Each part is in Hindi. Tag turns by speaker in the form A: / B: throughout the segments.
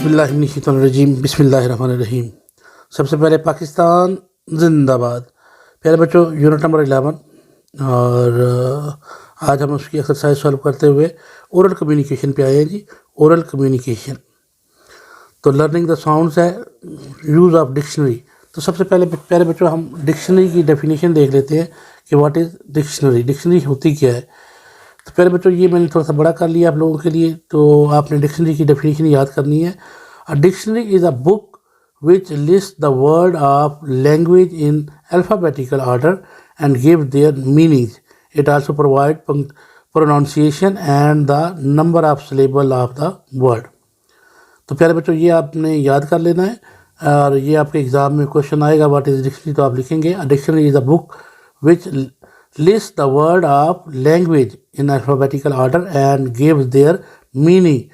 A: औज़ुबिल्लाहिमिनश्शैतानिर्रजीम बिस्मिल्लाहिर्रहमानिर्रहीम। सबसे पहले पाकिस्तान जिंदाबाद। प्यारे बच्चों, यूनिट नंबर 11 और आज हम उसकी एक्सरसाइज सॉल्व करते हुए ओरल कम्युनिकेशन पे आए हैं जी। ओरल कम्युनिकेशन तो लर्निंग द साउंड्स है, यूज़ ऑफ डिक्शनरी। तो सबसे पहले प्यारे बच्चों हम डिक्शनरी की डेफिनेशन देख लेते हैं कि व्हाट इज़ डिक्शनरी, डिक्शनरी होती क्या है। तो पहले बच्चों ये मैंने थोड़ा सा बड़ा कर लिया आप लोगों के लिए, तो आपने डिक्शनरी की डेफिनेशन याद करनी है। A dictionary is a book which list the word of language in alphabetical order and give their meanings. It also provide pronunciation and the number of syllable of the word. तो प्यारे बच्चों ये आपने याद कर लेना है और ये आपके एग्ज़ाम में क्वेश्चन आएगा व्हाट इज़ डिक्शनरी, तो आप लिखेंगे a dictionary is a book which lists the word of language in alphabetical order and gives their meaning.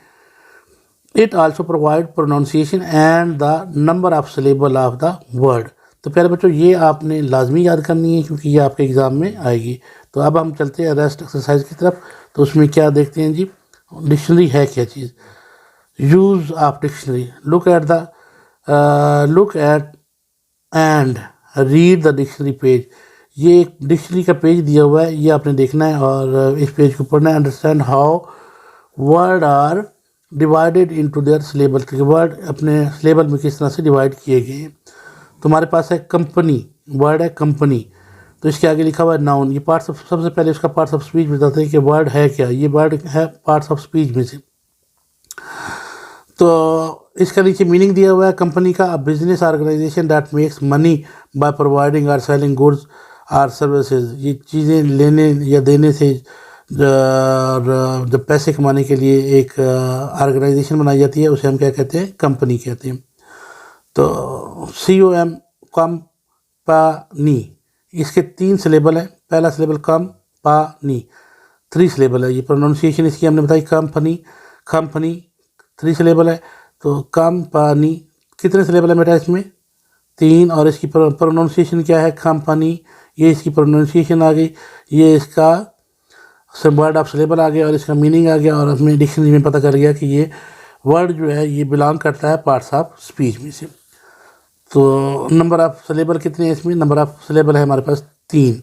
A: It also provides pronunciation and the number of syllable of the word. तो प्यारे बच्चों ये आपने लाजमी याद करनी है क्योंकि ये आपके एग्ज़ाम में आएगी। तो अब हम चलते हैं रेस्ट एक्सरसाइज की तरफ। तो उसमें क्या देखते हैं जी, डिक्शनरी है क्या चीज़। Use of dictionary, look at and read the dictionary page. ये एक डिक्शनरी का पेज दिया हुआ है, ये आपने देखना है और इस पेज को पढ़ना है। Understand how word are divided into their syllable, के वर्ड अपने सिलेबल में किस तरह से डिवाइड किए गए हैं। तुम्हारे पास है कंपनी, वर्ड है कंपनी, तो इसके आगे लिखा हुआ है नाउन। ये पार्ट्स ऑफ, सबसे पहले इसका पार्ट्स ऑफ स्पीच बताते हैं कि वर्ड है क्या। ये वर्ड है पार्ट्स ऑफ स्पीच में से। तो इसका नीचे मीनिंग दिया हुआ है कंपनी का, a business organisation that makes money by providing और सेलिंग गुड्स आर सर्विसेज। ये चीज़ें लेने या देने से जब पैसे कमाने के लिए एक ऑर्गेनाइजेशन बनाई जाती है उसे हम क्या कहते हैं, कंपनी कहते हैं। तो COM कंपनी, इसके 3 सिलेबल है। पहला सिलेबल कंपनी, 3 सिलेबल है। ये प्रोनाउंसिएशन इसकी हमने बताई कंपनी, कंपनी 3 सिलेबल है। तो कंपनी कितने सिलेबल है बेटा इसमें, 3। और इसकी प्रोनाउंसिएशन क्या है, कंपनी। ये इसकी प्रोनाउंसिएशन आ गई, ये इसका वर्ड ऑफ सिलेबल आ गया और इसका मीनिंग आ गया। और हमें डिक्शनरी में पता चल गया कि ये वर्ड जो है ये बिलोंग करता है पार्ट्स ऑफ स्पीच में से। तो नंबर ऑफ सिलेबल कितने हैं इसमें, नंबर ऑफ सिलेबल है हमारे पास 3।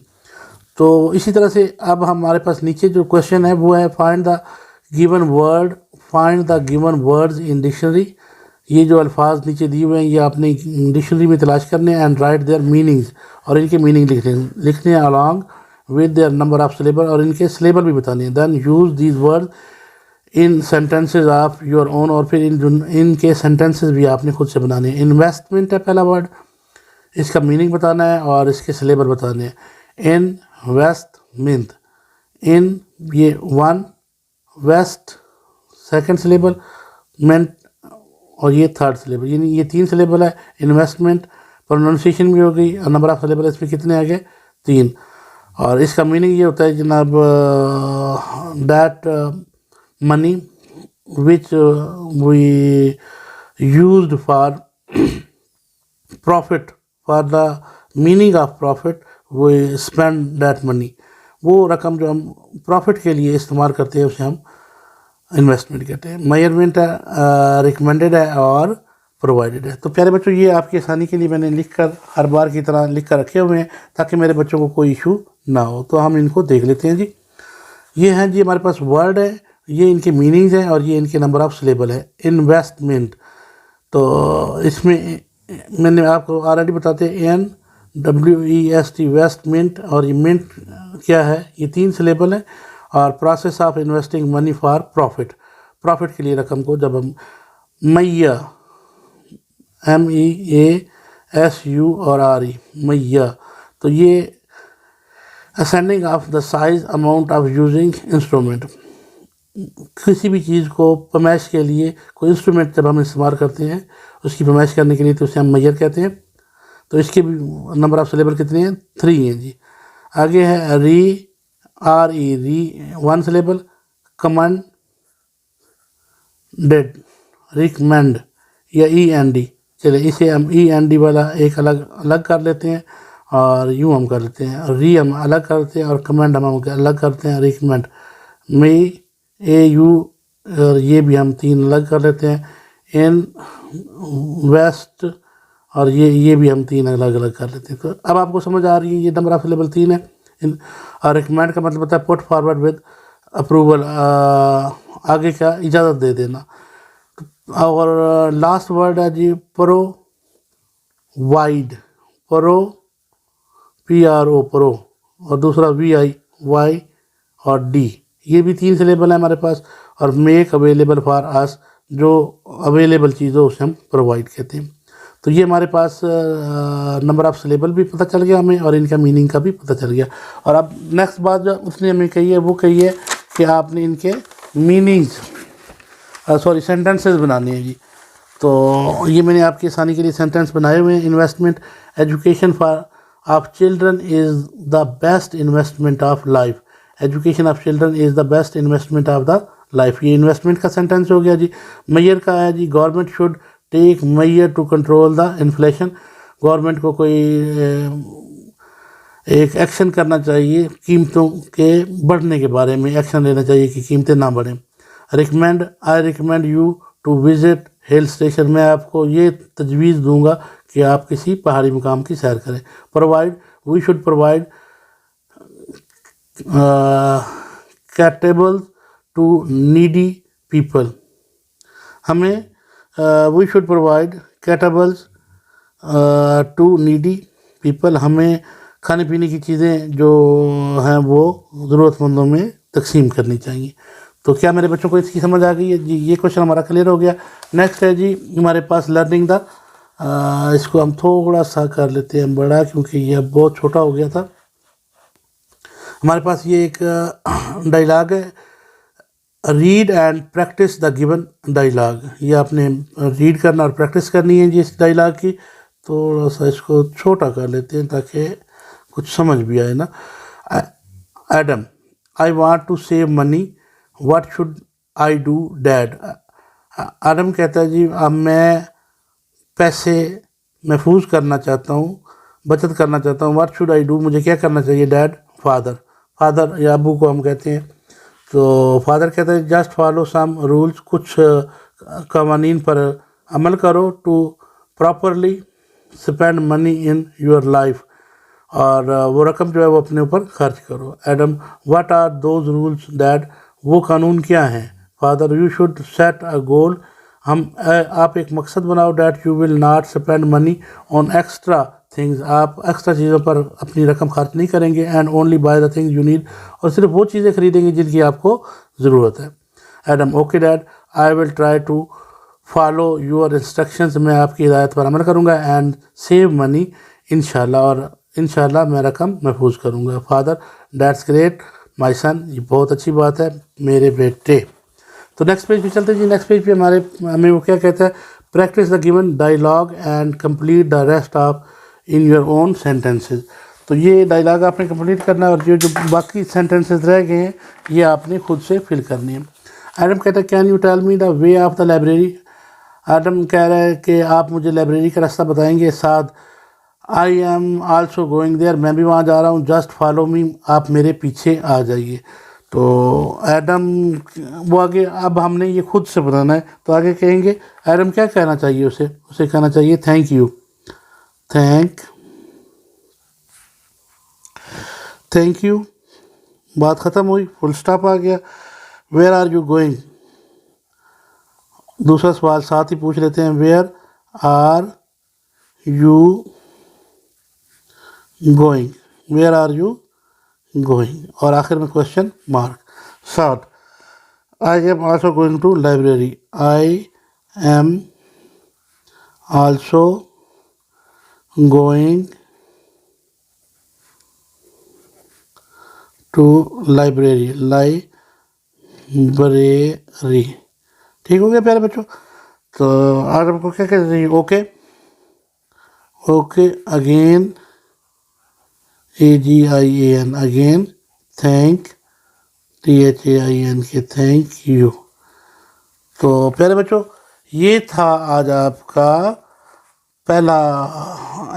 A: तो इसी तरह से अब हमारे पास नीचे जो क्वेश्चन है वो है find the given words in dictionary. ये जो अल्फाज नीचे दिए हुए हैं ये आपने डिक्शनरी में तलाश करने हैं। एंड राइट देयर मीनिंग्स, और इनके मीनिंग लिखने हैं along with their number of syllable, और इनके सिलेबल भी बताने हैं। Then use these word in sentences of your own, और फिर इनके सेंटेंसेस भी आपने खुद से बनाने हैं। इन्वेस्टमेंट है पहला वर्ड, इसका मीनिंग बताना है और इसके सिलेबल बताने हैं। इन्वेस्टमेंट, इन ये 1, वेस्ट सेकेंड सिलेबल, मेंट और ये 3rd सिलेबल, यानी ये 3 सिलेबल है। इन्वेस्टमेंट प्रोनाउंसिएशन भी हो गई और नंबर ऑफ सिलेबल इसमें कितने आ गए, 3। और इसका मीनिंग ये होता है जनाब that money which we used for profit, for the meaning of profit we spend that money. वो रकम जो हम प्रॉफिट के लिए इस्तेमाल करते हैं उसे हम इन्वेस्टमेंट कहते हैं। मेजरमेंट है, रिकमेंडेड है और प्रोवाइडेड है। तो प्यारे बच्चों ये आपकी आसानी के लिए मैंने लिखकर हर बार की तरह लिख कर रखे हुए हैं ताकि मेरे बच्चों को कोई इशू ना हो। तो हम इनको देख लेते हैं जी। ये हैं जी हमारे पास वर्ड है, ये इनके मीनिंग्स हैं और ये इनके नंबर ऑफ सिलेबल है। इन्वेस्टमेंट, तो इसमें मैंने आपको ऑलरेडी बताते हैं NWEST वेस्टमेंट, और ये मिंट क्या है, ये 3 सिलेबल है। और process of investing money for profit, profit के लिए रकम को जब हम मैया, MEASU और RE मैया, तो ये ascending of the size amount of using instrument. किसी भी चीज़ को पैमाइश के लिए कोई इंस्ट्रूमेंट जब हम इस्तेमाल करते हैं उसकी पैमाइश करने के लिए तो उसे हम मेजर कहते हैं। तो इसके भी नंबर ऑफ सिलेबल कितने हैं, 3 हैं जी। आगे है RE 1 सिलेबल, कमांडेड, रिकमेंड या END। चले इसे हम END वाला एक अलग कर लेते हैं और यूँ हम कर लेते हैं, और री हम अलग करते हैं और कमेंड हम अलग करते हैं। रिकमेंड में AU, और ये भी हम 3 अलग कर लेते हैं। इन वेस्ट, और ये भी हम 3 अलग अलग कर लेते हैं। तो अब आपको समझ आ रही है, ये नंबर ऑफ सिलेबल 3 है। और रिकमेंड का मतलब होता है पुट फॉरवर्ड विद अप्रूवल, आगे का इजाज़त दे देना। और लास्ट वर्ड है जी प्रोवाइड, PRO प्रो, और दूसरा VIY और D, ये भी 3 सिलेबल है हमारे पास। और मेक अवेलेबल फॉर अस, जो अवेलेबल चीज़ों उसे हम प्रोवाइड कहते हैं। तो ये हमारे पास नंबर ऑफ सिलेबल भी पता चल गया हमें, और इनका मीनिंग का भी पता चल गया। और अब नेक्स्ट बात जो उसने हमें कही है वो कही है कि आपने इनके मीनिंग्स सेंटेंसेस बनाने हैं जी। तो ये मैंने आपकी आसानी के लिए सेंटेंस बनाए हुए हैं। Investment education for of children is the best investment of life. Education of children is the best investment of the life, ये इन्वेस्टमेंट का सेंटेंस हो गया जी। मैयर का है जी, government should take measure to control the inflation. Government को कोई एक एक्शन करना चाहिए कीमतों के बढ़ने के बारे में, एक्शन लेना चाहिए कि कीमतें ना बढ़ें। I recommend you to visit hill station, मैं आपको ये तजवीज़ दूंगा कि आप किसी पहाड़ी मुकाम की सैर करें। Provide, we should provide eatables to needy people, हमें we should provide eatables to needy people, हमें खाने पीने की चीज़ें जो हैं वो ज़रूरतमंदों में तकसीम करनी चाहिए। तो क्या मेरे बच्चों को इसकी समझ आ गई है जी? ये क्वेश्चन हमारा क्लियर हो गया। नेक्स्ट है जी हमारे पास लर्निंग द, इसको हम थोड़ा सा कर लेते हैं बड़ा, क्योंकि यह बहुत छोटा हो गया था। हमारे पास ये एक डायलॉग है, read and practise the given dialogue. ये आपने रीड करना और प्रैक्टिस करनी है जी इस डायलॉग की। थोड़ा सा इसको छोटा कर लेते हैं ताकि कुछ समझ भी आए ना। Adam, I want to save money, what should I do dad. Adam कहता है जी अब मैं पैसे महफूज करना चाहता हूँ, बचत करना चाहता हूँ। व्हाट शुड आई डू, मुझे क्या करना चाहिए। डैड, फादर या अबू को हम कहते हैं। तो फादर कहता है जस्ट फॉलो सम रूल्स, कुछ कवानीन पर अमल करो। To properly spend money in your life, और वो रकम जो है वो अपने ऊपर खर्च करो। Adam, what are those rules dad, वो कानून क्या हैं। Father, you should set a goal, आप एक मकसद बनाओ। That you will not spend money on extra things, आप एक्स्ट्रा चीज़ों पर अपनी रकम खर्च नहीं करेंगे। And only buy the things you need, और सिर्फ वो चीज़ें खरीदेंगे जिनकी आपको ज़रूरत है। Adam, okay dad, I will try to follow your instructions, मैं आपकी हिदायत पर अमल करूँगा। एंड सेव मनी इंशाल्लाह, और इंशाल्लाह मैं रकम महफूज करूँगा। Father, that's great my son, ये बहुत अच्छी बात है मेरे बेटे। तो नेक्स्ट पेज पे चलते हैं जी। नेक्स्ट पेज पे हमें वो क्या कहता है, practise the given dialogue and complete the rest of in your own sentences. तो ये डायलॉग आपने कंप्लीट करना है, और जो बाकी सेंटेंसेस रह गए हैं ये आपने खुद से फिल करनी है। एडम कहता है can you tell me the way of the library. Adam कह रहा है कि आप मुझे लाइब्रेरी का रास्ता बताएंगे। साथ, I am also going there, मैं भी वहाँ जा रहा हूँ। जस्ट फॉलो मी, आप मेरे पीछे आ जाइए। तो एडम वो आगे, अब हमने ये खुद से बताना है, तो आगे कहेंगे एडम क्या कहना चाहिए उसे कहना चाहिए थैंक यू, थैंक यू, बात ख़त्म हुई, फुल स्टॉप आ गया। वेयर आर यू गोइंग, दूसरा सवाल साथ ही पूछ लेते हैं, where are you going, where are you going, और आखिर में question mark. Short, I am also going to library, I am also going to library, library. ठीक हो गया प्यारे बच्चों। तो आज आपको क्या कहते हैं, okay again, AGIAN again, thank, THAIN के थैंक यू। तो प्यारे बच्चों ये था आज आपका पहला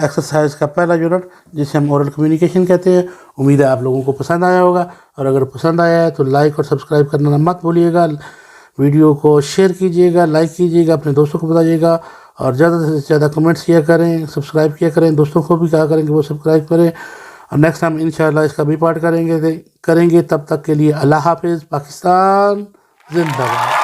A: एक्सरसाइज का पहला यूनिट, जिसे हम ओरल कम्युनिकेशन कहते हैं। उम्मीद है आप लोगों को पसंद आया होगा, और अगर पसंद आया है तो लाइक और सब्सक्राइब करना मत भूलिएगा। वीडियो को शेयर कीजिएगा, लाइक कीजिएगा, अपने दोस्तों को बताइएगा और ज़्यादा से ज़्यादा कमेंट्स किया करें, सब्सक्राइब किया करें, दोस्तों को भी कहा करें कि वो सब्सक्राइब करें। और नेक्स्ट टाइम इंशाल्लाह इसका भी पार्ट करेंगे। तब तक के लिए अल्लाह हाफिज़। पाकिस्तान जिंदाबाद।